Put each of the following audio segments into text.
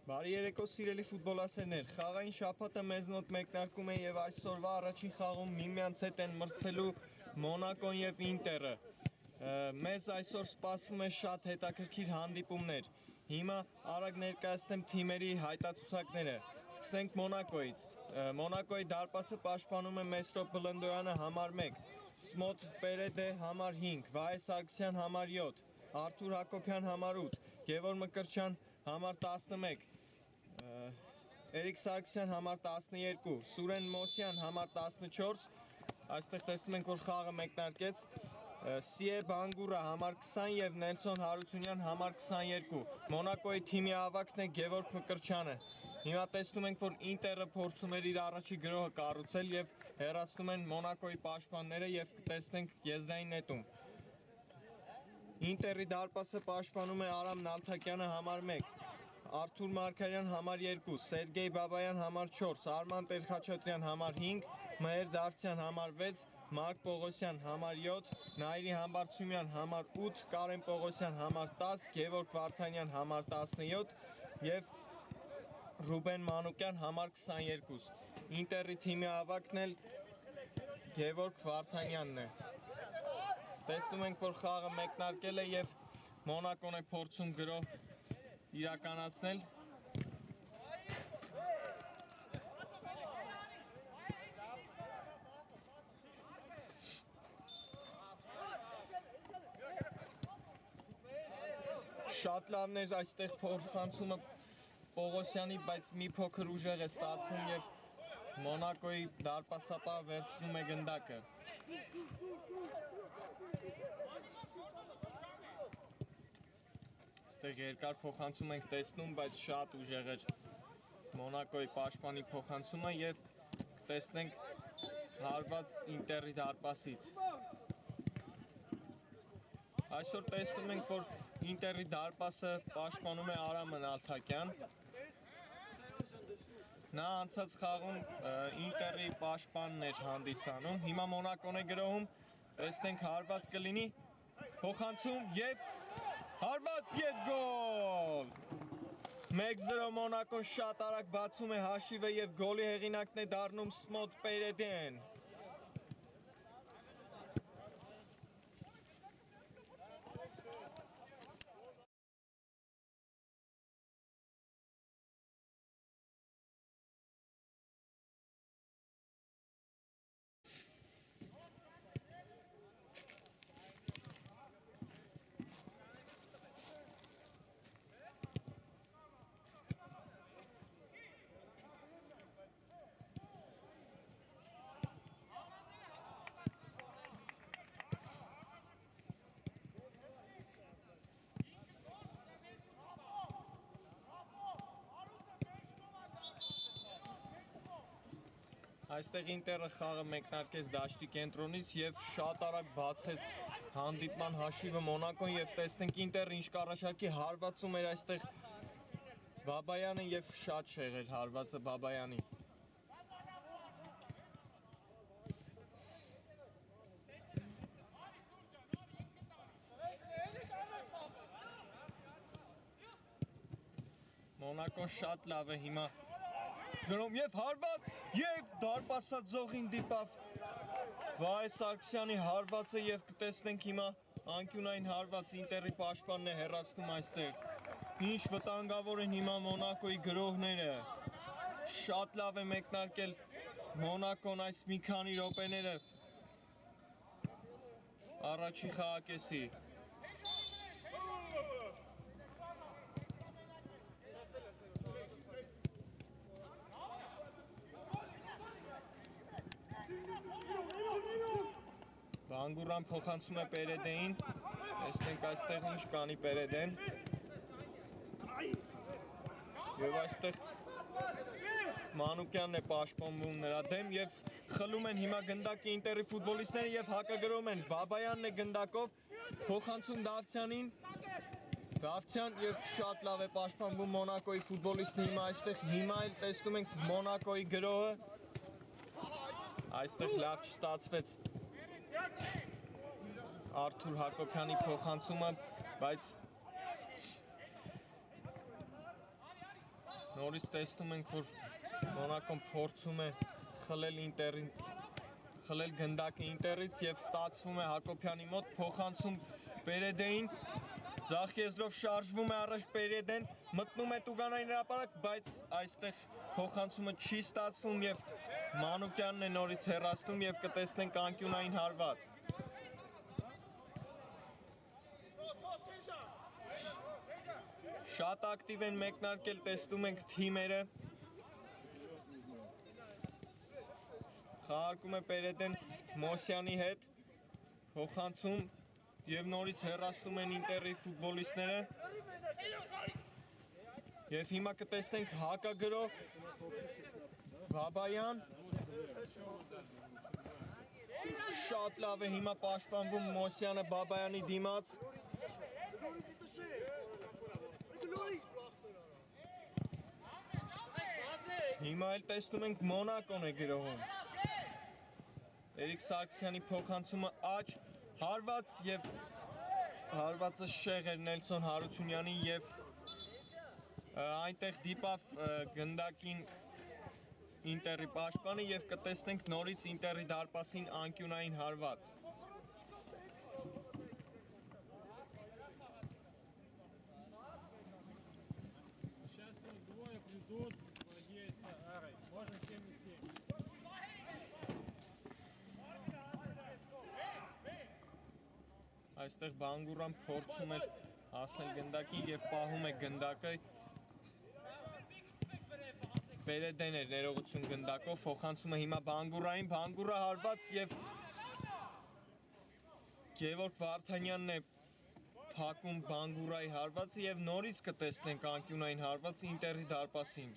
Բարի երեկո սիրելի ֆուտբոլասերներ, խաղային շաբաթը մեզ մոտ մեկնարկում է եւ այսօրվա առաջին խաղում միմյանց հետ են մրցելու Մոնակոն եւ Ինտերը։ Մեզ այսօր սպասվում է շատ հետաքրքիր հանդիպումներ։ Հիմա արագ ներկայացնեմ թիմերի հայտացուցակները։ Սկսենք Մոնակոից։ Մոնակոյի դարպասը պաշտպանում է Մեսրոպ Բլնդոյանը համար 1, Սմոտ Պերեդե համար 5, Վահե Սարգսյան համար 7, Արթուր Հակոբյան համար 8, Գևոր Մկրտչյան համար 11, Էրիկ Սարգսյան համար 12, Սուրեն Մոսյան համար 14, այստեղ տեսնում ենք, որ խաղը մեկնարկեց, Սիե Բանգուրը համար 20 և Նելսոն Հարությունյան համար 22, Մոնակոյի թիմի ավագն է Գևորգ Մկրտչյանը, հիմա տեսնում ենք, որ Ինտերը փորձում էր իր առաջի գրոհը կառուցել և հեռացնում են Մոնակոյի պաշտպանները և կտեսնենք եզրային նետում։ Ինտերի դարպասը պաշտպանում է Արամ Նալթակյանը համար 1, Արթուր Մարգարյան համար 2, Սերգեյ Բաբայան համար 4, Արման Տեր-Խաչատրյան համար 5, Մհեր Դավթյան համար 6, Մարկ Պողոսյան համար 7, Նայիրի Համբարձումյան համար 8, Կարեն Պողոսյան համար 10, Գևորգ Վարդանյան համար 17 և Ռուբեն Մանուկյան համար 22։ Ինտերի թիմի ավագն էլ Գևորգ Վարդանյանն է։ Տեսնում ենք, որ խաղը մեկնարկել է և Մոնակոն է փորձում գրոհ իրականացնել։ Շատ լավն էր այստեղ փորձանցումը Պողոսյանի, բայց մի փոքր ուժեղ է ստացվում և Մոնակոյի դարպասապահը վերցնում է գնդակը։ Այստեղ երկար փոխանցում ենք տեսնում, բայց շատ ուժեղ էր Մոնակոյի պաշտպանի փոխանցումը և կտեսնենք հարված Ինտերի դարպասից։ Այսօր տեսնում ենք, որ Ինտերի դարպասը պաշտպանում է Արամ Նալթակյան։ Նա անցած խաղում Ինտերի պաշտպանն էր հանդիսանում, հիմա Մոնակոն է գրոհում, տեսնենք հարված կլինի, փոխանցում և հարված և գոլ! 1-0 Մոնակոն շատ արագ բացում է հաշիվը և գոլի հեղինակն է դառնում Սմոտ Պերեդեն։ Այստեղ Ինտերը խաղը մեկնարկեց դաշտի կենտրոնից և շատ արագ բացեց հանդիպման հաշիվը Մոնակոն և տեսնենք Ինտերը ինչ կառաջարկի, հարվածում էր այստեղ Բաբայանը և շատ շեղ էր հարվածը Բաբայանի։ Մոնակոն շատ լավ է հիմա գրում և հարված և դարպասած ձողին դիպավ Վահե Սարգսյանի հարվածը և կտեսնենք հիմա անկյունային հարված Ինտերի պաշտպանն է հեռացնում այստեղ։ Ինչ վտանգավոր են հիմա Մոնակոյի գրոհները։ Շատ լավ է մեկնարկել Մոնակոն այս մի քանի րոպեները։ Առաջի խաղակեսի։ Բանգուրան փոխանցում է Պերեդեին։ Տեսնենք այստեղ ինչ կանի Պերեդեն։ Եվ այստեղ Մանուկյանն է պաշտպանվում նրա դեմ եւ խլում են հիմա գնդակի Ինտերի ֆուտբոլիստները եւ հակագրում են Բաբայանն է գնդակով փոխանցում Դավթյանին Դավթյան եւ շատ լավ է պաշտպանվում Մոնակոյի ֆուտբոլիստը հիմա էլ տեսնում ենք Մոնակոյի գրոհը այստեղ լավ չստացվեց Արթուր Հակոբյանի փոխանցումը բայց նորից տեսնում ենք որ Մոնակոն փորձում է խլել գնդակը Ինտերից եւ ստացվում է Հակոբյանի մոտ փոխանցում Պերեդեին ձախ եզրով շարժվում է առաջ Պերեդեն մտնում է Տուգանային հրապարակ բայց այստեղ փոխանցումը չի ստացվում եւ Մանուկյանն է նորից հեռացնում եւ կտեսնենք անկյունային հարված Շատ ակտիվ են մեկնարկել տեսնում ենք թիմերը Խաղարկում է Պերեդեն Մոսյանի հետ, փոխանցում և նորից հեռացնում են Ինտերի ֆուտբոլիստները և հիմա կտեսնենք հակագրոհ Բաբայան Շատ լավ է հիմա պաշտպանվում Մոսյանը Բաբայանի դիմաց Հիմա էլ տեսնում ենք Մոնակոն է գրոհում Էրիկ Սարգսյանի փոխանցումը աջ, հարված և հարվածը շեղ էր Նելսոն Հարությունյանի և այնտեղ դիպավ գնդակին Ինտերի պաշտպանը և կտեսնենք նորից Ինտերի դարպասին անկյունային հարված Այստեղ Բանգուրան փորձում էր հասնել գնդակին և պահում է գնդակը Պերեդեն էր ներողություն գնդակով, փոխանցում է հիմա Բանգուրային, Բանգուրը հարված և Գևորգ Վարդանյանն է փակում Բանգուրայի հարվածը և նորից կտեսնենք անկյունային հարված Ինտերի դարպասին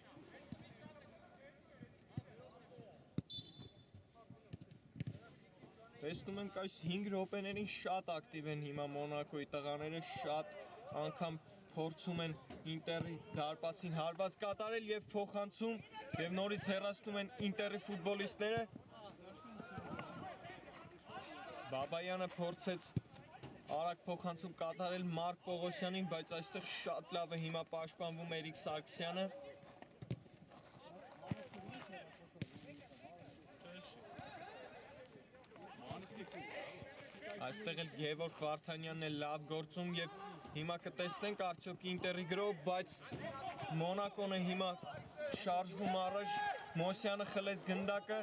Տեսնում ենք այս 5 րոպեներին շատ ակտիվ են հիմա Մոնակոյի տղաները, շատ անգամ փորձում են Ինտերի դարպասին հարված կատարել և փոխանցում և նորից հեռացնում են Ինտերի ֆուտբոլիստները Բաբայանը փորձեց արագ փոխանցում կատարել Մարկ Պողոսյանին, բայց այստեղ շատ լավ է հիմա պաշտպանվում Էրիկ Սարգսյանը Այստեղ էլ Գևորգ Վարդանյանն է լավ գործում և հիմա կտեսնենք արդյոք Ինտերի գրոհ, բայց Մոնակոն է հիմա շարժվում առաջ, Մոսյանը խլեց գնդակը,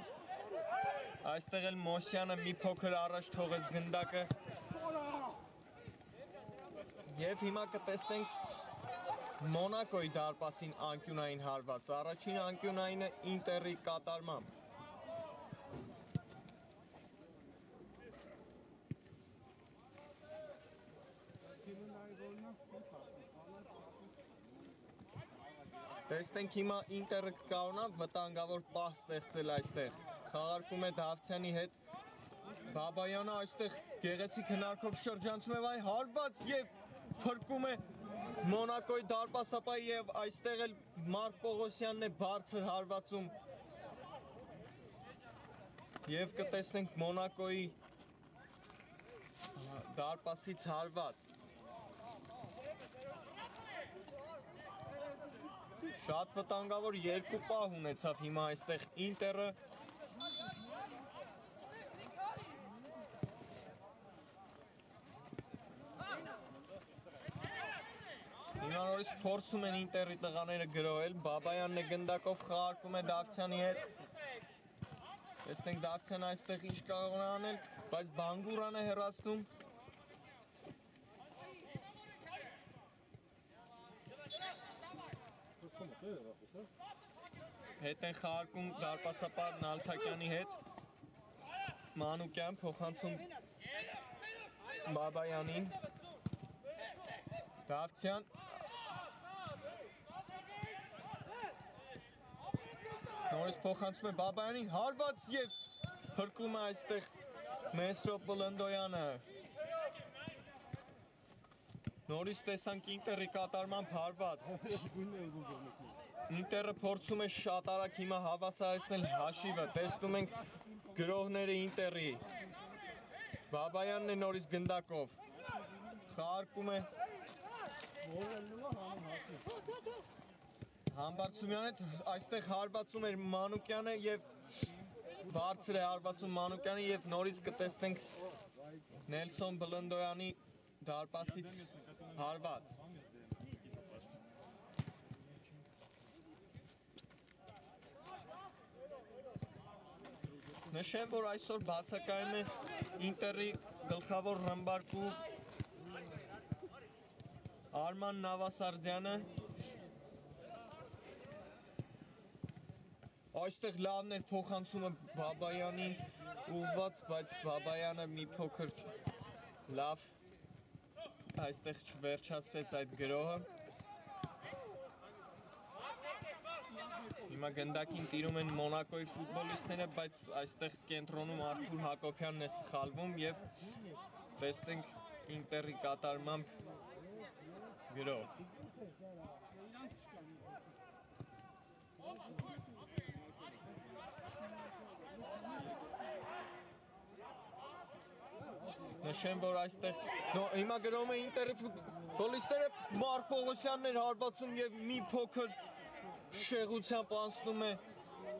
այստեղ էլ Մոսյանը մի փոքր առաջ թողեց գնդակը և հիմա կտեսնենք Մոնակոյի դարպասին անկյունային հարված, առաջին անկյունայինը Ինտերի կատարմամբ Տեսնենք հիմա Ինտերը կկարողանա վտանգավոր պահ ստեղծել այստեղ Խաղարկում է Դավթյանի հետ Բաբայանը այստեղ գեղեցիկ հնարքով շրջանցում է վայ հարված և փրկում է Մոնակոյի դարպասապահը և այստեղ էլ Մարկ Պողոսյանն է բարձր հարվածում և կտեսնենք Մոնակոյի դարպասից հարված Շատ վտանգավոր երկու պահ ունեցավ հիմա այստեղ Ինտերը Հիմա նորից փորձում են Ինտերի տղաները գրոհել, Բաբայանն է գնդակով խաղարկում է Դավթյանի հետ Տեսնենք Դավթյանը այստեղ ինչ կարող է անել, բայց Բանգուրան է հեռացնում Հետ են խաղարկում դարպասապար Նալթակյանի հետ։ Մանուկյան փոխանցում Բաբայանին։ Դավթյան նորից փոխանցում է Բաբայանին, հարված եւ փրկում է այստեղ Մեսրոպ Բլնդոյանը։ Նորից տեսանք Ինտերի կատարմամբ հարված։ Ինտերը փորձում է շատ արագ հիմա հավասարեցնել հաշիվը։ Տեսնում ենք գրողները Ինտերի։ Բաբայանն է նորից գնդակով։ Խաղարկում է Համբարձումյանը, այստեղ հարվածում էր Մանուկյանը եւ բարձր է հարվածում Մանուկյանը եւ նորից կտեսնենք Նելսոն Բլնդոյանի դարպասից հարված։ Նշեմ, որ այսօր բացակայում է Ինտերի գլխավոր ռմբարկու Արման Նավասարդյանը։ Այստեղ լավն էր փոխանցումը Բաբայանին ուղված, բայց Բաբայանը մի փոքր լավ այստեղ չվերջացրեց այդ գրոհը։ Հիմա գնդակին տիրում են Մոնակոյի ֆուտբոլիստները, բայց այստեղ կենտրոնում Արթուր Հակոբյանն է սխալվում եւ տեսնենք Ինտերի կատարմամբ գրոհ։ Նշեմ, որ այստեղ հիմա գրում է Ինտերի ֆուտբոլիստները Մարկ Պողոսյանն էր հարվածում եւ մի փոքր շեղությամբ անցնում է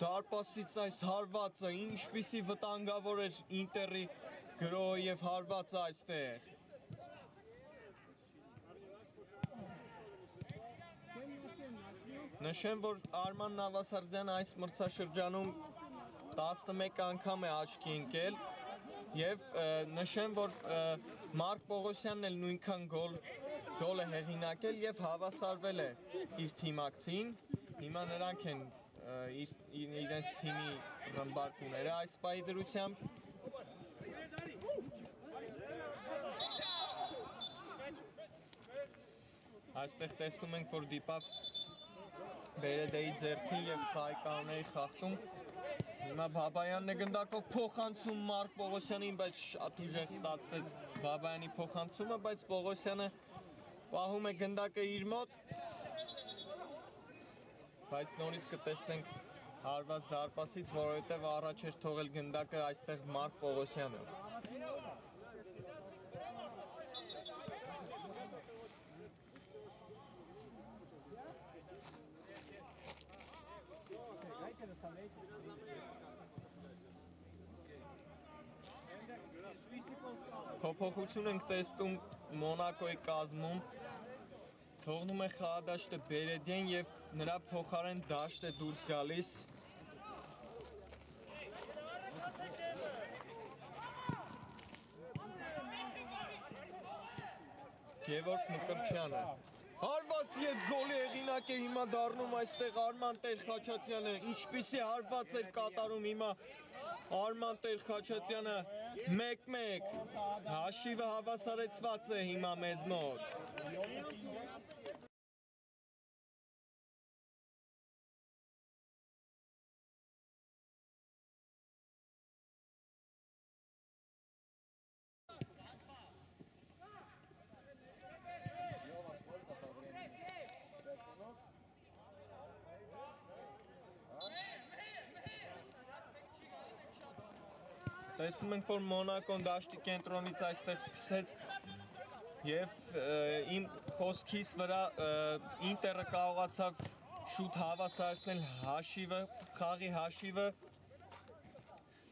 դարպասից այս հարվածը, ինչպիսի վտանգավոր էր Ինտերի գրոհը եւ հարվածը այստեղ։ Նշեմ, որ Արման Նավասարդյանը այս մրցաշրջանում 11 անգամ է աչքի ընկել եւ նշեմ, որ Մարկ Պողոսյանն էլ նույնքան գոլ է հեղինակել եւ հավասարվել է իր թիմակցին։ Հիմա նրանք են իրենց թիմի ռմբարկուները այս պահի դրությամբ։ Այստեղ տեսնում ենք, որ դիպավ Բերեդեի ձեռքին եւ խաղի խախտում։ Հիմա Բաբայանն է գնդակով փոխանցում Մարկ Պողոսյանին, բայց շատ ուժեղ ստացվեց Բաբայանի փոխանցումը, բայց Պողոսյանը պահում է գնդակը իր մոտ։ Բայց նորից կտեսնենք հարված դարպասից, որովհետև առաջ էր թողել գնդակը այստեղ Մարկ Պողոսյանը։ Փոփոխություն ենք տեսնում Մոնակոյի կազմում։ Թողնում է խաղադաշտը Բերեդեն եւ նրա փոխարեն դաշտ է դուրս գալիս։ Գևորգ Մկրտչյանը հարված եւ գոլի հեղինակ է հիմա դառնում այստեղ Արման Տեր-Խաչատյանը, ինչպիսի հարված էր կատարում հիմա Արման Տեր-Խաչատյանը 1-1, հաշիվը հավասարեցված է հիմա մեզ մոտ։ Տեսնում ենք, որ Մոնակոն դաշտի կենտրոնից այստեղ սկսեց եւ իմ խոսքիս վրա Ինտերը կարողացավ շուտ հավասարեցնել հաշիվը, խաղի հաշիվը։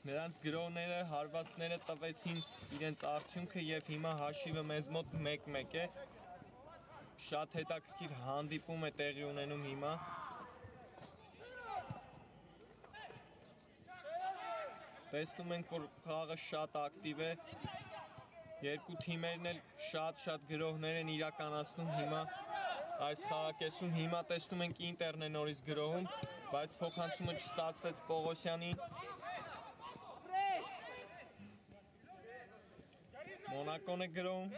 Նրանց գրողները, հարվածները տվեցին իրենց արդյունքը եւ հիմա հաշիվը մեզ մոտ 1-1 է։ Շատ հետաքրքիր հանդիպում է տեղի ունենում հիմա։ Տեսնում ենք, որ խաղը շատ ակտիվ է, երկու թիմերն էլ շատ գրողներ են իրականացնում հիմա այս խաղակեսում հիմա տեսնում ենք Ինտերն է նորից գրոհում, բայց փոխանցումը չստացվեց Պողոսյանին։ Մոնակոն է գրոհում։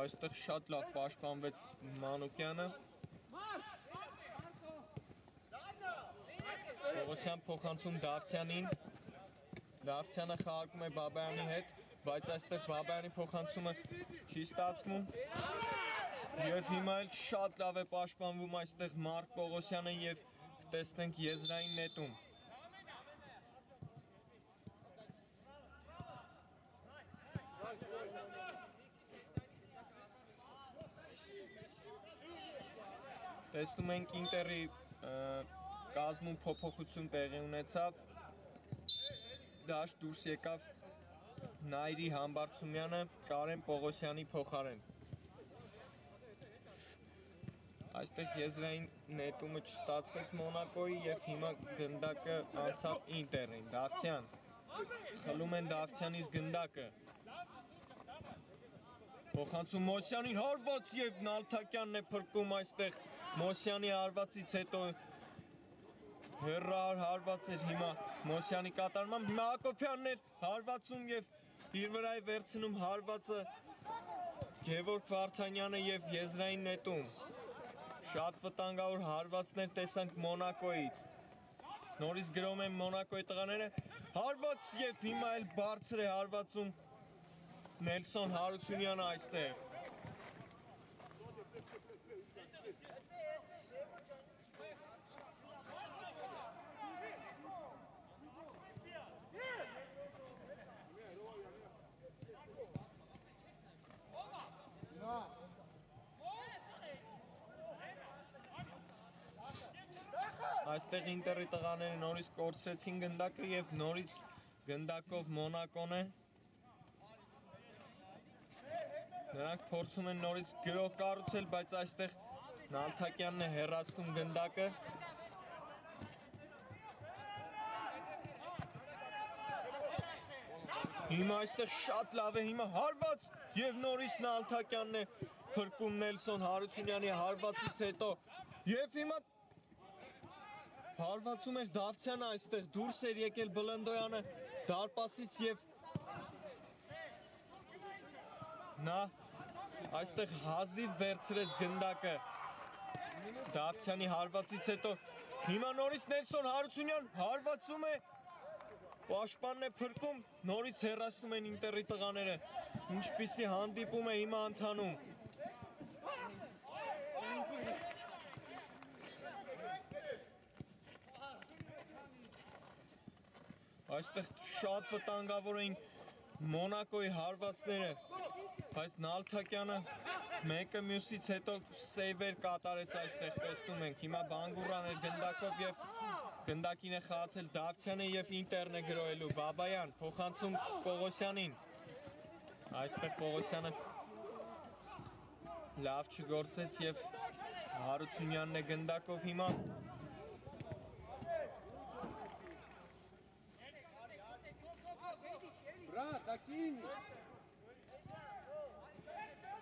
Այստեղ շատ լավ պաշտպանվեց Մանուկյանը։ Պողոսյան փոխանցում Դավթյանին։ Դավթյանը խաղարկում է Բաբայանի հետ, բայց այստեղ Բաբայանի փոխանցումը չի ստացվում։ Եվ հիմա էլ շատ լավ է պաշտպանվում այստեղ Մարկ Պողոսյանը եւ կտեսնենք եզրային նետում։ Տեսնում ենք Ինտերի կազմում փոփոխություն տեղի ունեցավ, դաշտ դուրս եկավ Նայիրի Համբարձումյանը Կարեն Պողոսյանի փոխարեն։ Այստեղ եզրային նետումը չստացվեց Մոնակոյի եւ հիմա գնդակը անցավ Ինտերին, Դավթյան։ Խլում են Դավթյանից գնդակը։ Փոխանցում Մոսյանին հարված եւ Նալթակյանն է փրկում այստեղ Մոսյանի հարվածից հետո հեռար հարված էր հիմա Մոսյանի կատարմամբ, հիմա Հակոբյանն էր հարվածում եւ իր վրա է վերցնում հարվածը Գևորգ Վարդանյանը եւ եզրային նետում։ Շատ վտանգավոր հարվածներ տեսանք Մոնակոյից։ Նորից գրում են Մոնակոյի տղաները հարված եւ հիմա էլ բարձր է հարվածում Նելսոն Հարությունյանը այստեղ։ Այստեղ Ինտերի տղաները նորից կորցրեցին գնդակը եւ նորից գնդակով Մոնակոն է։ Նրանք փորձում են նորից գրող կառուցել, բայց այստեղ Նալթակյանն է հեռացնում գնդակը։ Հիմա այստեղ շատ լավ է, հիմա հարված եւ նորից Նալթակյանն է փրկում Նելսոն Հարությունյանի հարվածից հետո եւ հիմա հարվածում էր Դավթյանը այստեղ դուրս էր եկել Բլնդոյանը դարպասից եւ նա այստեղ հազիվ վերցրեց գնդակը Դավթյանի հարվածից հետո հիմա նորից Նելսոն Հարությունյան հարվածում է պաշտպանն է փրկում նորից հեռացնում են Ինտերի տղաները ինչպիսի հանդիպում է հիմա ընթանում Այստեղ շատ վտանգավոր էին Մոնակոյի հարվածները, բայց Նալթակյանը մեկը մյուսից հետո սեյվեր կատարեց այստեղ տեսնում ենք, հիմա Բանգուրան էր գնդակով և գնդակին է խաղացել Դավթյանը և Ինտերն է գրոհելու, Բաբայան, փոխանցում Պողոսյանին, այստեղ Պողոսյանը լավ չգործեց և Հարությունյանն է գնդակով հիմա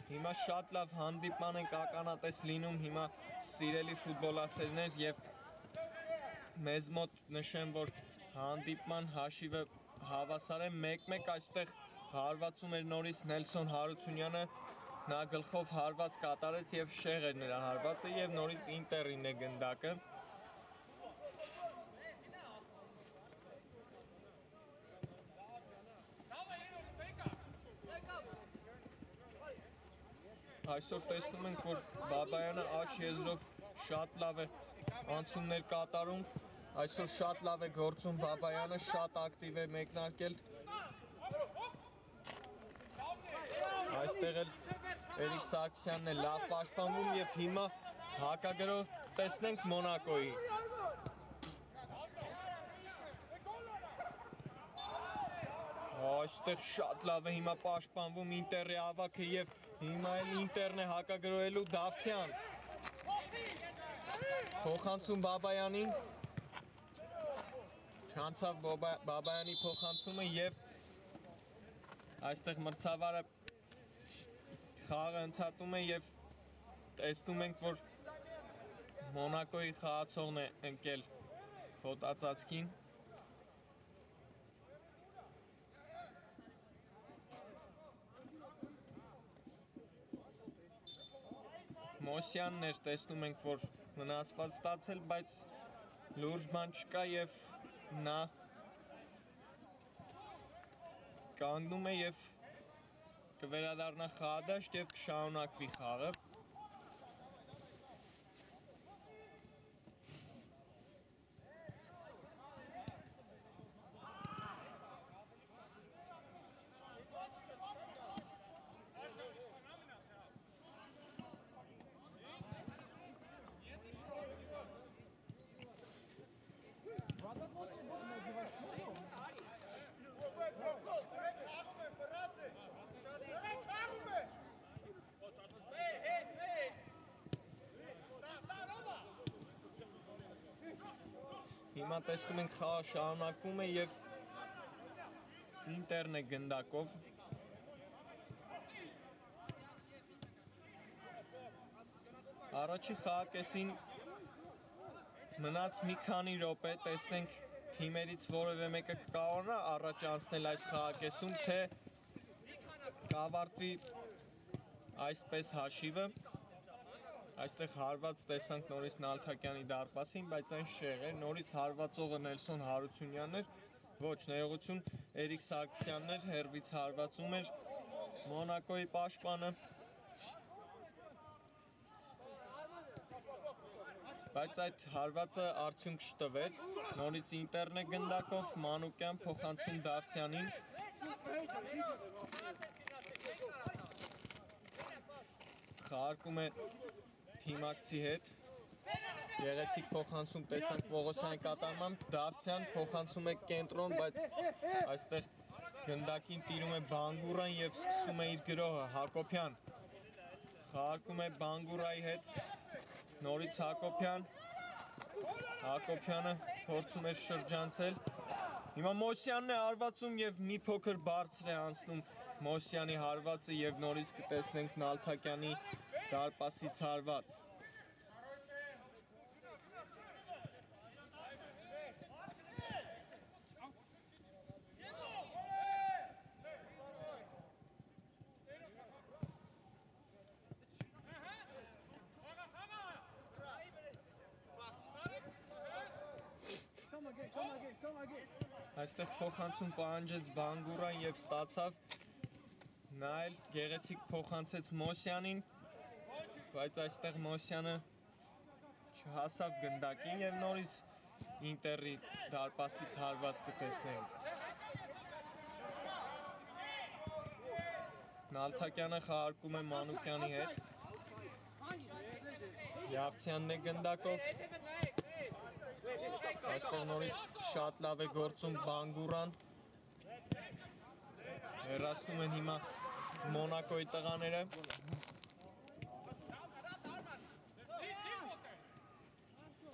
Հիմա շատ լավ հանդիպման ենք ականատես լինում հիմա սիրելի ֆուտբոլասերներ և մեզ մոտ նշեմ, որ հանդիպման հաշիվը հավասար է 1-1 այստեղ հարվածում էր նորից Նելսոն Հարությունյանը նա գլխով հարված կատարեց և շեղ էր նրա հարվածը և նորից Ինտերին է գնդակը Այսօր տեսնում ենք, որ Բաբայանը աջ եզրով շատ լավ է անցումներ կատարում, այսօր շատ լավ է գործում Բաբայանը, շատ ակտիվ է մեկնարկել Այստեղ էլ Էրիկ Սարգսյանն է լավ պաշտպանվում և հիմա հակագրոհ տեսնենք Մոնակոյի Այստեղ շատ լավ է հիմա պաշտպանվում Ինտերի ավագը և հիմա էլ Ինտերն է հակագրոհելու Դավթյան Փոխանցում Բաբայանին Չանցավ Բաբայանի փոխանցումը և այստեղ մրցավարը Խաղը ընթանում է եւ տեսնում ենք, որ Մոնակոյի խաղացողն է ընկել խոտածածկին։ Մոսյանն էր, տեսնում ենք, որ վնասված ստացել, բայց լուրջ բան չկա եւ նա կանգնում է եւ կվերադառնա խաղադաշտ եւ կշարունակվի խաղը։ Հիմա տեսնում ենք խաղը շարունակվում է եւ Ինտերն է գնդակով։ Առաջի խաղակեսին մնաց մի քանի րոպե, տեսնենք թիմերից որևէ մեկը կկարողանա առաջ անցնել այս խաղակեսում, թե կավարտվի այսպես հաշիվը։ Այստեղ հարված տեսանք նորից Նալթակյանի դարպասին, բայց այն շեղ էր, նորից հարվածողը Նելսոն Հարությունյանն էր, ոչ, ներողություն, Էրիկ Սարգսյանն էր, հեռվից հարվածում էր Մոնակոյի պաշտպանը։ Բայց այդ հարվածը արդյունք չտվեց, նորից Ինտերն է գնդակով, Մանուկյան փոխանցում Դավթյանին։ Խաղարկում է թիմակցի հետ, գեղեցիկ փոխանցում տեսանք Պողոսյանի կատարմամբ, Դավթյան փոխանցում է կենտրոն, բայց այստեղ գնդակին տիրում է Բանգուրան եւ սկսում է իր գրոհը, Հակոբյան խաղարկում է Բանգուրայի հետ, նորից Հակոբյան, Հակոբյանը փորձում է շրջանցել, հիմա Մոսյանն է հարվածում եւ մի փոքր բարձր է անցնում Մոսյանի հարվածը եւ նորից կտեսնենք Նալթակյանի դարպասից հարված։ Այստեղ փոխանցում պահանջեց Բանգուրան եւ ստացավ, նա էլ գեղեցիկ փոխանցեց Մոսյանին, բայց այստեղ Մոսյանը չհասավ գնդակին եւ նորից Ինտերի դարպասից հարված կտեսնենք։ Նալթակյանը խաղարկում է Մանուկյանի հետ, Դավթյանն է գնդակով, այստեղ նորից շատ լավ է գործում Բանգուրան, հեռացնում են հիմա Մոնակոյի տղաները,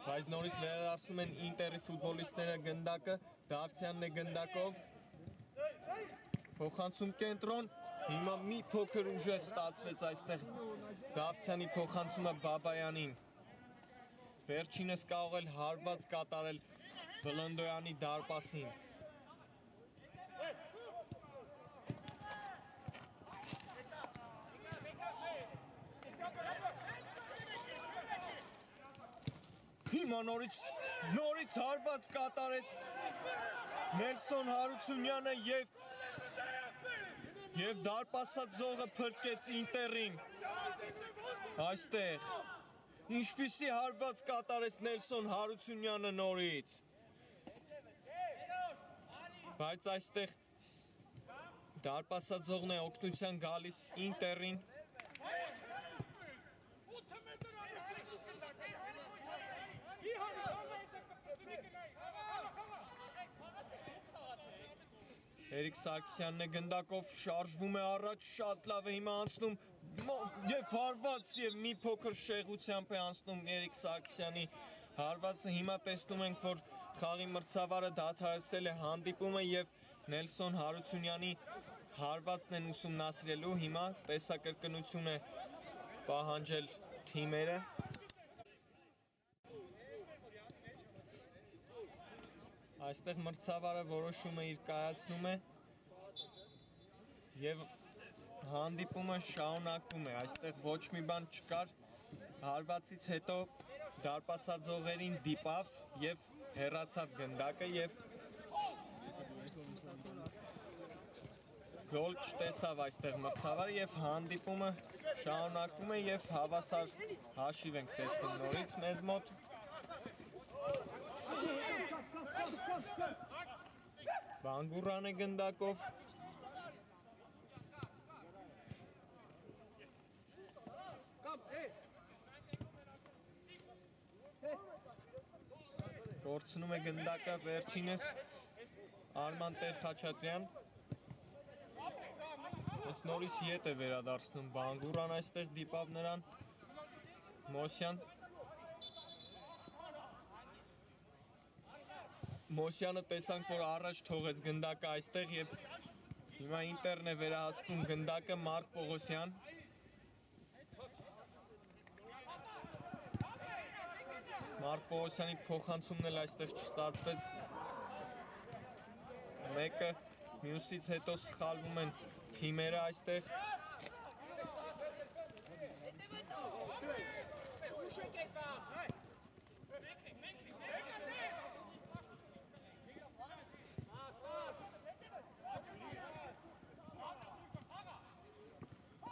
բայց նորից վերադարձնում են Ինտերի ֆուտբոլիստները գնդակը, Դավթյանն է գնդակով, փոխանցում կենտրոն, հիմա մի փոքր ուժեղ ստացվեց այստեղ Դավթյանի փոխանցումը Բաբայանին, վերջինս կարող էլ հարված կատարել Բլնդոյանի դարպասին։ Հիմա նորից հարված կատարեց Նելսոն Հարությունյանը եւ դարպասածողը փրկեց Ինտերին։ Այստեղ ինչպիսի հարված կատարեց Նելսոն Հարությունյանը նորից։ Բայց այստեղ դարպասածողն է օգնության գալիս Ինտերին։ Էրիկ Սարգսյանն է գնդակով շարժվում է առաջ, շատ լավ է հիմա անցնում եւ հարված եւ մի փոքր շեղությամբ է անցնում Էրիկ Սարգսյանի հարվածը, հիմա տեսնում ենք, որ խաղի մրցավարը դադարեցրել է հանդիպումը եւ Նելսոն Հարությունյանի հարվածն են ուսումնասիրելու, հիմա տեսակրկնություն է պահանջել թիմերը։ Այստեղ մրցավարը որոշումը իր կայացնում է և հանդիպումը շարունակվում է, այստեղ ոչ մի բան չկար, հարվածից հետո դարպասաձողերին դիպավ և հեռացավ գնդակը և գոլ չտեսավ այստեղ մրցավարը և հանդիպումը շարունակվում է և հավասար հաշիվ ենք տեսնում նորից մեզ մոտ։ Բանգուրան է գնդակով։ Կորցնում է գնդակը վերջինս Արման Տեր-Խաչատրյան։ Հենց նորից ետ է վերադարձնում Բանգուրան այստեղ դիպավ նրան Մոսյան։ Մոսյանը տեսանք, որ առաջ թողեց գնդակը այստեղ և հիմա ինտերն է վերահասկում գնդակը Մարկ Պողոսյան։ Մարկ Պողոսյանի փոխանցումն էլ այստեղ չստացվեց։ Մեկը մյուսից հետո սխալվում են թիմերը այստեղ։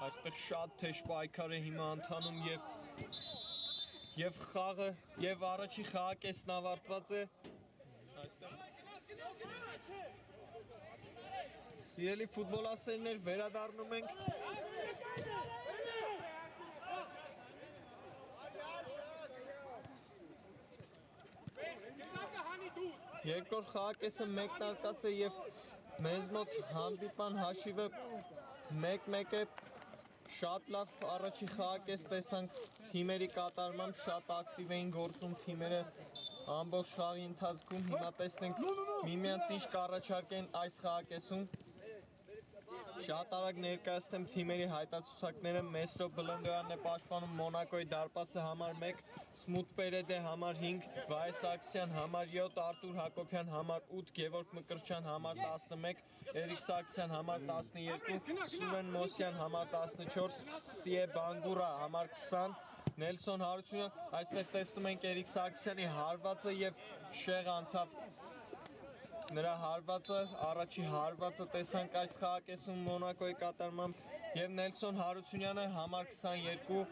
Այստեղ շատ թեժ պայքար է հիմա ընթանում և խաղը և առաջի խաղակեսն ավարտված է։ Սիրելի ֆուտբոլասերներ, վերադառնում ենք։ Երկրորդ խաղակեսը մեկնարկած է և մեզ մոտ հանդիպան հաշիվը 1-1 է։ Շատ լավ առաջի խաղակես տեսանք թիմերի կատարմամբ, շատ ակտիվ էին գործում թիմերը ամբողջ խաղի ընթացքում, հիմա տեսնենք միմյանց ինչ կառաջարկեն այս խաղակեսում։ Շատ արագ ներկայացնեմ թիմերի հայտացուցակները, Մեսրո Բլնդոյանն է պաշտպանում Մոնակոյի դարպասը համար 1, Սմութ Պերեդե համար 5, Վահե Սարգսյան համար 7, Արտուր Հակոբյան համար 8, Գևորգ Մկրտչյան համար 11, Էրիկ Սարգսյան համար 12, Սուրեն Մոսյան համար 14, Սիե Բանգուրա համար 20, Նելսոն Հարությունյան, այստեղ տեսնում ենք Էրիկ Սարգսյանի հարվածը և շեղ անցավ նրա հարվածը, առաջի հարվածը տեսանք այս խաղակեսում Մոնակոյի կատարմամբ և Նելսոն Հարությունյանը համար 22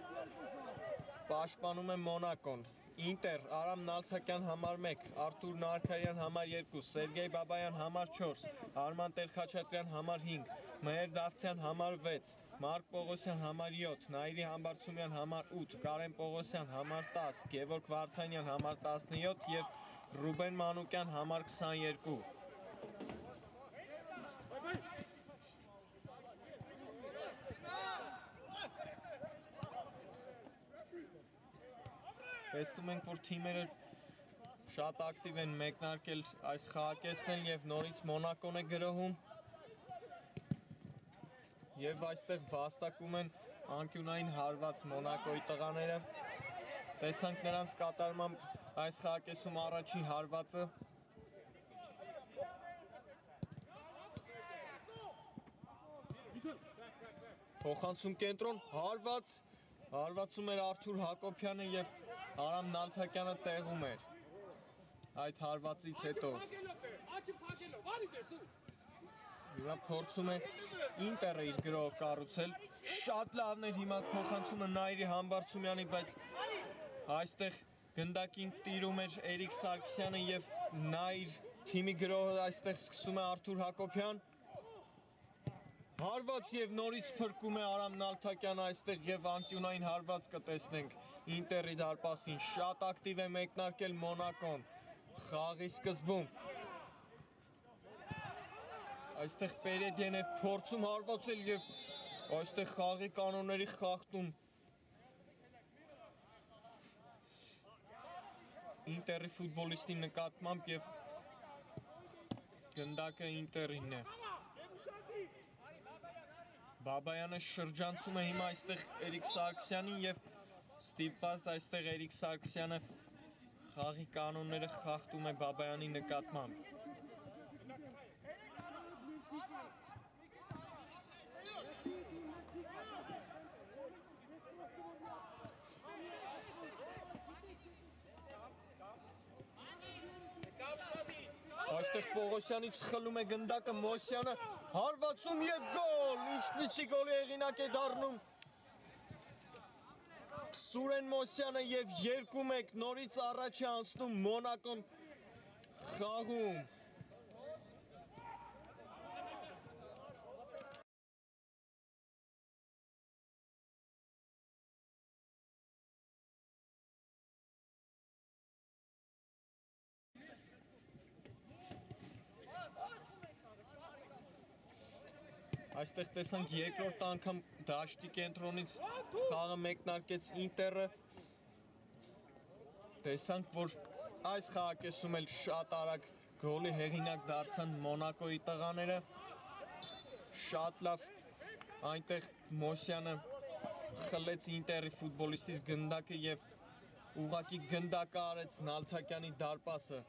պաշտպանում է Մոնակոն։ Ինտեր Արամ Նալթակյան համար 1, Արթուր Նարքարյան համար 2, Սերգեյ Բաբայան համար 4, Արման Տեր-Խաչատրյան համար 5, Մհեր Դավթյան համար 6, Մարկ Պողոսյան համար 7, Նայիրի Համբարձումյան համար 8, Կարեն Պողոսյան համար 10, Գևորգ Վարդանյան համար 17 և Ռուբեն Մանուկյան համար 22։ Տեսնում ենք, որ թիմերը շատ ակտիվ են մեկնարկել այս խաղակեսն և նորից Մոնակոն է գրոհում և այստեղ վաստակում են անկյունային հարված Մոնակոյի տղաները։ Տեսանք նրանց կատարմամբ այս խաղակեսում առաջի հարվածը։ Փոխանցում կենտրոն, հարվածում էր Արթուր Հակոբյանը և Արամ Նալթակյանը տեղում էր այդ հարվածից հետո։ Հիմա փորձում է Ինտերը իր գրոհը կառուցել, շատ լավն էր հիմա փոխանցումը Նայիրի Համբարձումյանի, բայց այստեղ գնդակին տիրում էր Էրիկ Սարգսյանը և Նայիր թիմի գրոհը այստեղ սկսում է Արթուր Հակոբյան։ Հարված և նորից փրկում է Արամ Նալթակյանը այստեղ և անկյունային հարված կտեսնենք Ինտերի դարպասին, շատ ակտիվ է մեկնարկել Մոնակոն խաղի սկզբում։ Այստեղ Պերեդեն է փորձում հարվածել և այստեղ խաղի կանոնների խախտում Ինտերի ֆուտբոլիստի նկատմամբ և գնդակը Ինտերինն է։ Բաբայանը շրջանցում է հիմա այստեղ Էրիկ Սարգսյանին եւ ստիպված այստեղ Էրիկ Սարգսյանը խաղի կանոնները խախտում է Բաբայանի նկատմամբ։ Այստեղ Պողոսյանից խլում է գնդակը Մոսյանը, հարվածում եւ գոլ, ինչպիսի գոլի հեղինակ է դառնում Սուրեն Մոսյանը եւ 2-1 նորից առաջ է անցնում Մոնակոն խաղում։ Այստեղ տեսանք երկրորդ անգամ դաշտի կենտրոնից խաղը մեկնարկեց Ինտերը։ Տեսանք, որ այս խաղակեսում էլ շատ արագ գոլի հեղինակ դարձան Մոնակոյի տղաները։ Շատ լավ այնտեղ Մոսյանը խլեց Ինտերի ֆուտբոլիստից գնդակը եւ ուղղակի գնդակը արեց Նալթակյանի դարպասը։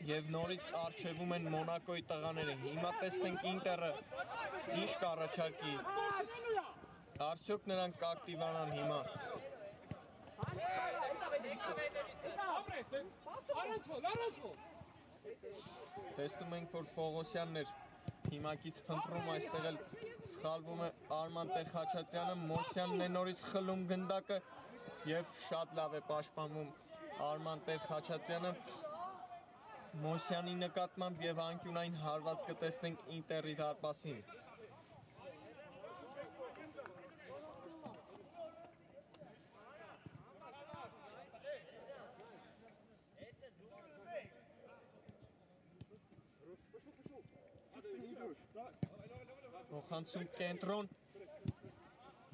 Եվ նորից առջևում են Մոնակոյի տղաները։ Հիմա տեսնենք Ինտերը ինչ կառաջարկի։ Արդյոք նրանք կակտիվանան հիմա։ Տեսնում ենք, որ Պողոսյանն էր հիմակից փնտրում, այստեղ էլ սխալվում է Արման Խաչատրյանը, Մոսյանն է նորից խլում գնդակը եւ շատ լավ է պաշտպանվում Արման Խաչատրյանը Մոսյանի նկատմամբ եւ անկյունային հարված կտեսնենք Ինտերի դարպասին։ Փոխանցում կենտրոն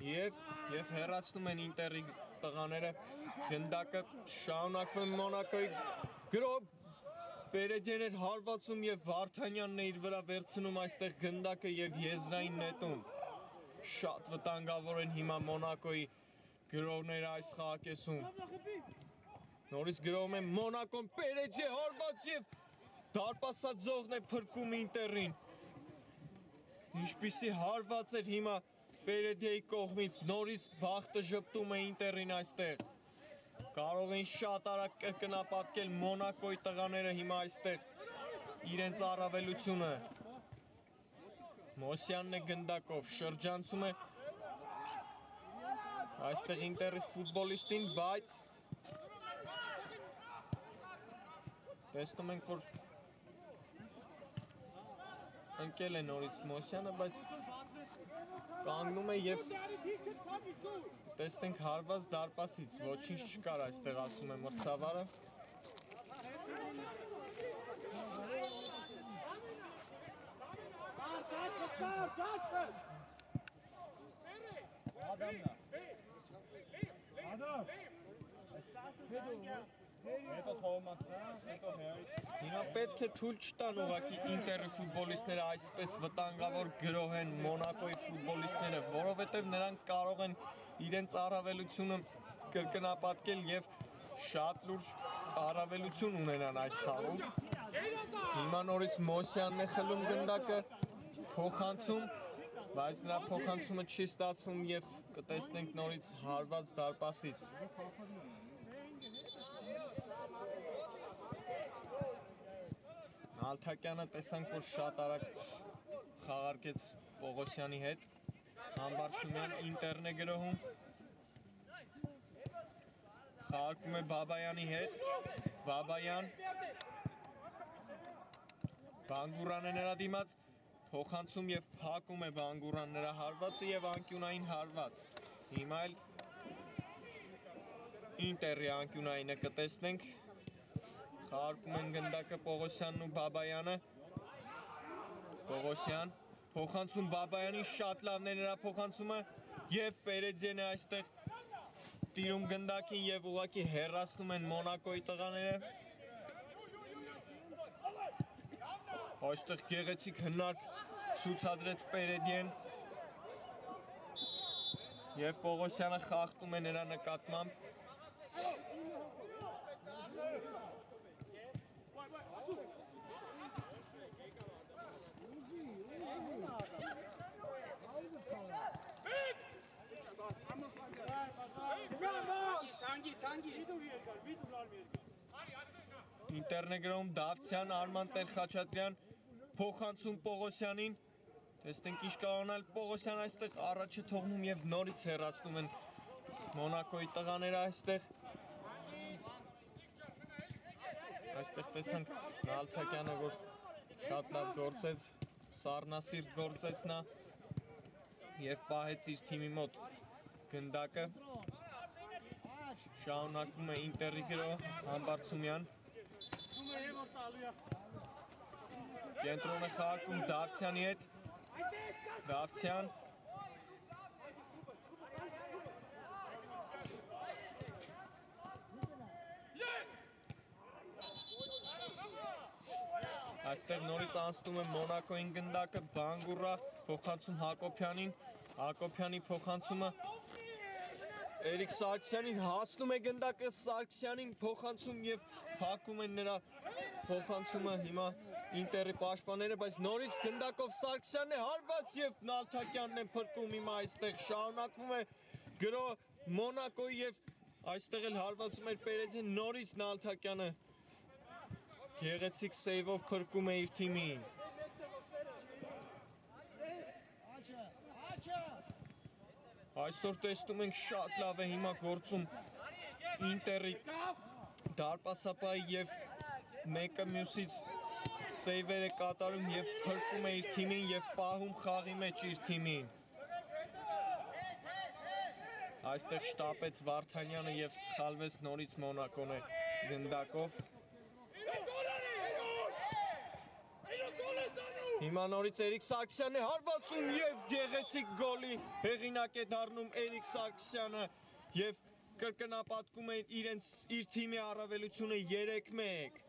եւ հեռացնում են Ինտերի տղաները գնդակը շարունակվում Մոնակոյի գրոհ Պերեդյան էր հարվածում եւ Վարդանյանն է իր վրա վերցնում այստեղ գնդակը եւ եզրային նետում։ Շատ վտանգավոր են հիմա Մոնակոյի գրողները այս խաղակեսում։ Նորից գրոհում է Մոնակոն Պերեդյե հարված եւ դարպասաձողն է փրկում Ինտերին։ Ինչպիսի հարված էր հիմա Պերեդյեի կողմից, նորից բախտը ժպտում է Ինտերին այստեղ։ Կարող են շատ արագ կրկնապատկել Մոնակոյի տղաները հիմա այստեղ իրենց առավելությունը։ Մոսյանն է գնդակով, շրջանցում է այստեղ Ինտերի ֆուտբոլիստին, բայց տեսնում ենք, որ ընկել է նորից Մոսյանը, բայց կանգնում է եւ տեսնենք հարված դարպասից, ոչինչ չկար այստեղ, ասում է մրցավարը։ Հիմա պետք է թույլ չտան ուղղակի Ինտերի ֆուտբոլիստները այսպես վտանգավոր գրոհեն Մոնակոյի ֆուտբոլիստները, որովհետև նրանք կարող են իրենց առավելությունը կրկնապատկել եւ շատ լուրջ առավելություն ունենան այս խաղում։ Հիմա նորից Մոսյանն է խլում գնդակը, փոխանցում, բայց նրա փոխանցումը չի ստացվում եւ կտեսնենք նորից հարված դարպասից։ Նալթակյանը տեսանք, որ շատ արագ խաղարկեց Պողոսյանի հետ, Համբարձումյան Ինտերն է գրոհում, խաղարկում է Բաբայանի հետ, Բաբայան, Բանգուրան է նրա դիմաց, փոխանցում եւ փակում է Բանգուրան նրա հարվածը եւ անկյունային հարված, հիմա էլ Ինտերի անկյունայինը կտեսնենք, խաղարկում են գնդակը Պողոսյանն ու Բաբայանը, Պողոսյան, փոխանցում Բաբայանին, շատ լավն է նրա փոխանցումը եւ Պերեդյեն է այստեղ տիրում գնդակին եւ ուղղակի հեռացնում են Մոնակոյի տղաները։ Այստեղ գեղեցիկ հնարք ցուցադրեց Պերեդյեն, Եվ Պողոսյանը խախտում է նրա նկատմամբ։ Ինտերնեգրում Դավթյան, Արման Տեր-Խաչատրյան փոխանցում Պողոսյանին։ Տեսնենք ինչ կարողանալ Պողոսյան այստեղ առաջը թողնում եւ նորից հեռացնում են Մոնակոյի տղաները այստեղ։ Այստեղ տեսանք Նալթակյանը, որ շատ լավ գործեց, սառնասիրտ գործեց նա եւ պահեց իր թիմի մոտ գնդակը։ Շարունակվում է Ինտերի գրոհ Համբարձումյան։ Կենտրոնը խաղարկում Դավթյանի հետ։ Դավթյան այստեղ նորից անցնում է Մոնակոյին գնդակը, Բանգուռա փոխանցում Հակոբյանին, Հակոբյանի փոխանցումը Էրիկ Սարգսյանին, հասնում է գնդակը Սարգսյանին, փոխանցում եւ փակում են նրա փոխանցումը հիմա Ինտերի պաշտպանները, բայց նորից գնդակով Սարգսյանն է հարված եւ Նալթակյանն է փրկում հիմա այստեղ շարունակվում է գրոհ Մոնակոյի եւ այստեղ էլ հարվածում էր Պերեձին, նորից Նալթակյանը գեղեցիկ սեյվով փրկում է իր թիմին։ Այսօր տեսնում ենք շատ լավ է հիմա գործում Ինտերի դարպասապահի եւ մեկը մյուսից սեյվեր է կատարում եւ փրկում է իր թիմին եւ պահում խաղի մեջ իր թիմին։ Այստեղ շտապեց Վարդանյանը եւ սխալվեց նորից Մոնակոն է գնդակով։ Հիմա նորից Էրիկ Սարգսյանն է հարվածում եւ գեղեցիկ գոլի հեղինակ է դառնում Էրիկ Սարգսյանը եւ կրկնապատկում է իր թիմի առավելությունը 3-1։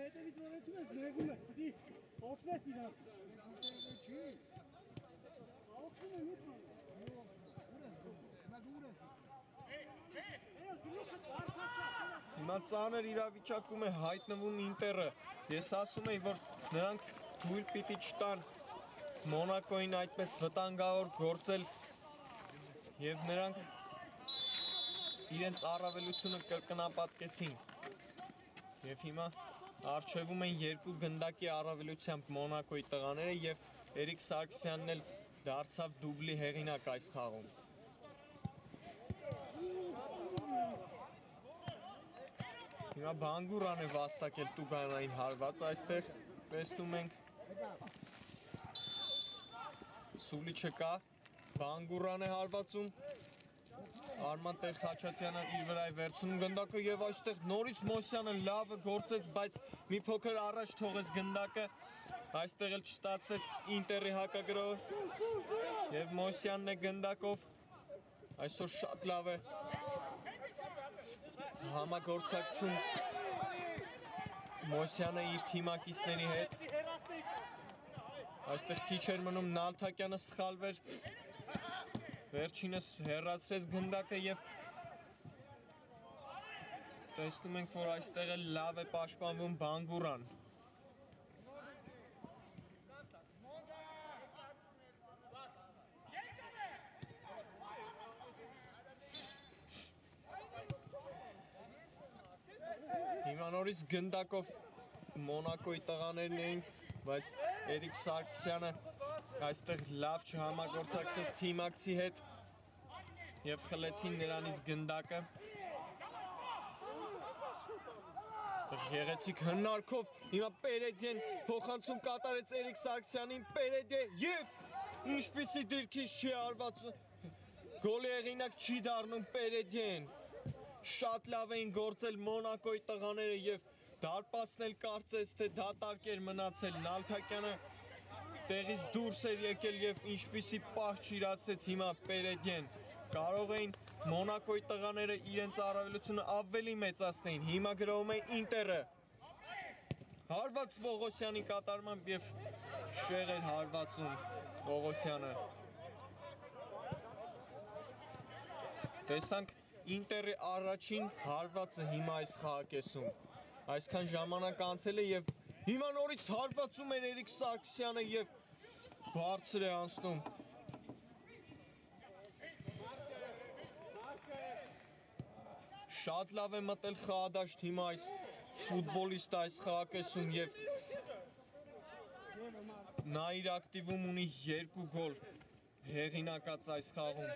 Հետևից որեցում ես, նեղում ես, պիտի օգնես իրանց։ Օգնում եմ Հիմա ծանր իրավիճակում է հայտնվում Ինտերը։ Ես ասում եի, որ նրանք թույլ պիտի չտան Մոնակոյին այդպես վտանգավոր գործել եւ նրանք իրենց առավելությունը կրկնապատկեցին։ Եվ հիմա առջևում են երկու գնդակի առավելությամբ Մոնակոյի տղաները եւ Էրիկ Սարգսյանն էլ դարձավ դուբլի հեղինակ այս խաղում։ Հիմա Բանգուրան է վաստակել Տուգանային հարված այստեղ, տեսնում ենք Սուլի չկա, Բանգուրան է հարվածում, Արման Տեր-Խաչատրյանը իր վրա է վերցնում գնդակը եւ այստեղ նորից Մոսյանը լավը գործեց, բայց մի փոքր առաջ թողեց գնդակը, այստեղ էլ չստացվեց Ինտերի հակագրոհը եւ Մոսյանն է գնդակով, այսօր շատ լավ է համագործակցում Մոսյանը իր թիմակիցների հետ, այստեղ քիչ էր մնում Նալթակյանը սխալվեր, վերջինս հեռացրեց գնդակը եւ տեսնում ենք, որ այստեղ էլ լավ է պաշտպանվում Բանգուրան։ Հիմա նորից գնդակով Մոնակոյի տղաներն էին, բայց Էրիկ Սարգսյանը այստեղ լավ չհամագործակցեց թիմակցի հետ եւ խլեցին նրանից գնդակը։ Գեղեցիկ հնարքով հիմա Պերեդեն փոխանցում կատարեց Էրիկ Սարգսյանին, Պերեդե եւ ինչպիսի դիրքից չի արված գոլի հեղինակ չի դառնում Պերեդեն։ Շատ լավ էին գործել Մոնակոյի տղաները եւ դարպասն էլ կարծես թե դատարկ էր մնացել Նալթակյանը տեղից դուրս էր եկել եւ ինչպիսի պահ չիրացեց հիմա Պերեդյեն։ Կարող էին Մոնակոյի տղաները իրենց առավելությունը ավելի մեծացնեին։ Հիմա գրովում է Ինտերը։ Հարված Պողոսյանի կատարմամբ եւ շեղ էր հարվածում Պողոսյանը։ Տեսանք Ինտերի առաջին հարվածը հիմա այս խաղակեսում։ Այսքան ժամանակ անցել է եւ հիմա նորից հարվածում էր Էրիկ Սարգսյանը եւ բարձր է անցնում։ Շատ լավ է մտել խաղադաշտ հիմա այս ֆուտբոլիստը այս խաղակեսում եւ նա իր ակտիվում ունի 2 գոլ հեղինակած այս խաղում։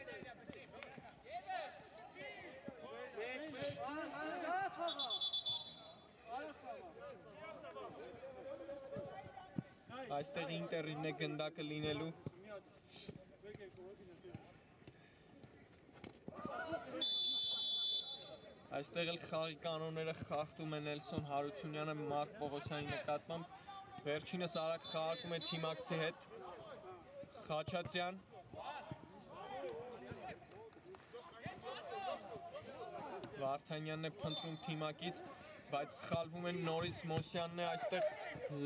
Այստեղ Ինտերին է գնդակը լինելու։ Այստեղ էլ խաղի կանոնները խախտում է Նելսոն Հարությունյանը Մարկ Պողոսյանի նկատմամբ։ Վերջինս արագ խաղարկում է թիմակցի հետ։ Խաչատրյան։ Վարդանյանն է փնտրում թիմակից, բայց սխալվում են նորից Մոսյանն է այստեղ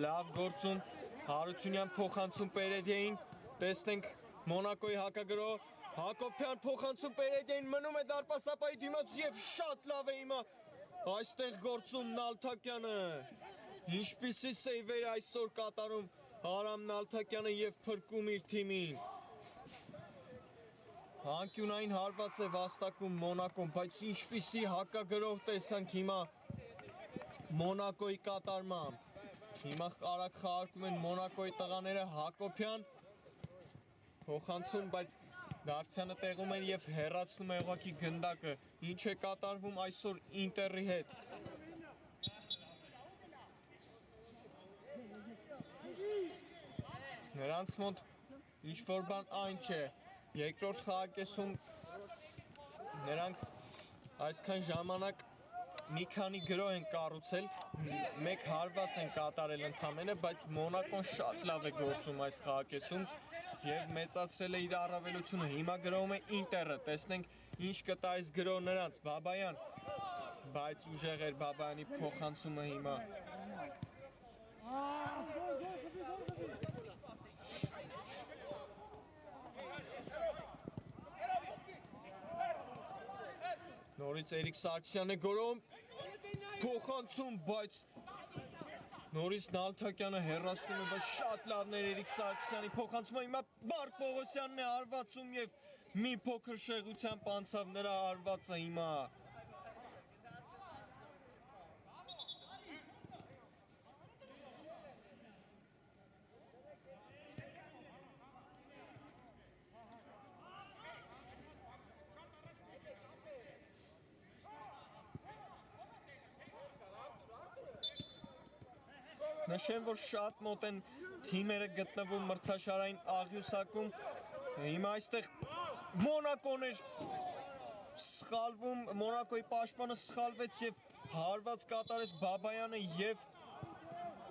լավ գործում։ Հարությունյան փոխանցում Պերեդյեին, տեսնենք Մոնակոյի հակագրող Հակոբյան փոխանցում Պերեդյեին, մնում է դարպասապայի դիմաց եւ շատ լավ է հիմա այստեղ գործում Նալթակյանը։ Ինչպիսի սեյվեր այսօր կատարում Արամ Նալթակյանը եւ փրկում իր թիմին։ Անկյունային հարված է վաստակում Մոնակոն, բայց ինչպիսի հակագրող տեսանք հիմա Մոնակոյի կատարմամբ։ Հիմա արագ խաղարկում են Մոնակոյի տղաները Հակոբյան փոխանցում, բայց Դավթյանը տեղում է եւ հեռացնում է ուղղակի գնդակը։ Ինչ է կատարվում այսօր Ինտերի հետ։ Նրանց մոտ ինչ որ բան այն չէ։ Երկրորդ խաղակեսում նրանք այսքան ժամանակ մի քանի գրոհ են կառուցել, մեկ հարված են կատարել ընդամենը, բայց Մոնակոն շատ լավ է գործում այս խաղակեսում եւ մեծացրել է իր առավելությունը։ Հիմա գրովում է Ինտերը, տեսնենք ինչ կտա այս գրոհ նրանց։ Բաբայան, բայց ուժեղ էր Բաբայանի փոխանցումը հիմա։ Նորից Էրիկ Սարգսյանն է գրոհում, փոխանցում, բայց նորից Նալթակյանը հեռացնում է, բայց շատ լավն էր Էրիկ Սարգսյանի փոխանցումը, հիմա Մարկ Պողոսյանն է հարվածում եւ մի փոքր շեղությամբ անցավ նրա հարվածը հիմա։ Նշեմ, որ շատ մոտ են թիմերը գտնվում մրցաշարային աղյուսակում։ Հիմա այստեղ Մոնակոն էր սխալվում, Մոնակոյի պաշտպանը սխալվեց եւ հարված կատարեց Բաբայանը եւ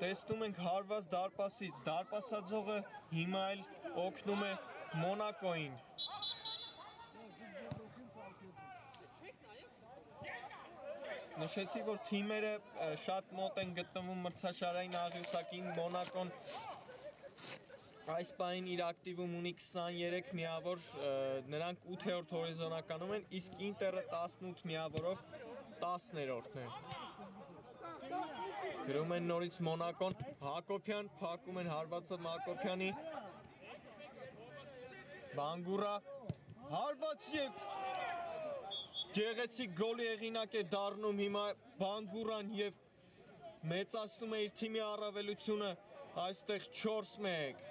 տեսնում ենք հարված դարպասից։ Դարպասաձողը հիմա էլ օգնում է Մոնակոյին։ Նշեցի, որ թիմերը շատ մոտ են գտնվում մրցաշարային աղյուսակին, Մոնակոն այս պահին իր ակտիվում ունի 23 միավոր, նրանք 8-րդ հորիզոնականում են, իսկ Ինտերը 18 միավորով 10-րդն է։ Գրում են նորից Մոնակոն, Հակոբյան, փակում են հարվածը Հակոբյանի, Բանգուրա, հարված եւ գեղեցիկ գոլի հեղինակ է դառնում հիմա Բանգուրան եւ մեծացնում է իր թիմի առավելությունը այստեղ 4-1։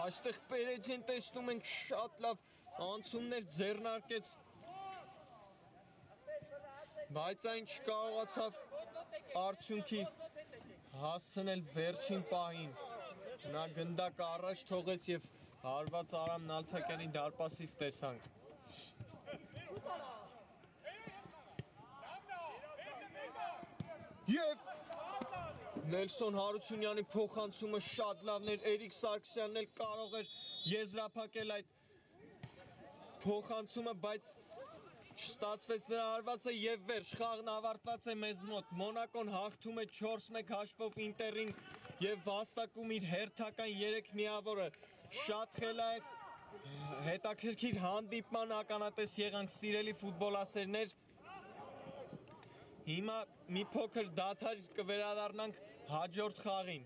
Այստեղ Պերեջին տեսնում ենք շատ լավ անցումներ ձեռնարկեց, բայց այն չկարողացավ արդյունքի հասցնել վերջին պահին։ Նա գնդակը առաջ թողեց եւ հարված Արամ Նալթակյանի դարպասից տեսանք։ Եվ Նելսոն Հարությունյանի փոխանցումը շատ լավն էր, Էրիկ Սարգսյանն էլ կարող էր եզրափակել այդ փոխանցումը, բայց չստացվեց նրա հարվածը եւ վերջ, խաղն ավարտված է մեզ մոտ։ Մոնակոն հաղթում է 4-1 հաշվով Ինտերին եւ վաստակում իր հերթական 3 միավորը։ Շատ խելայ հետաքրքիր հանդիպման ականատես եղանք, սիրելի ֆուտբոլասերներ։ Հիմա մի փոքր դադար կվերադառնանք հաջորդ խաղին։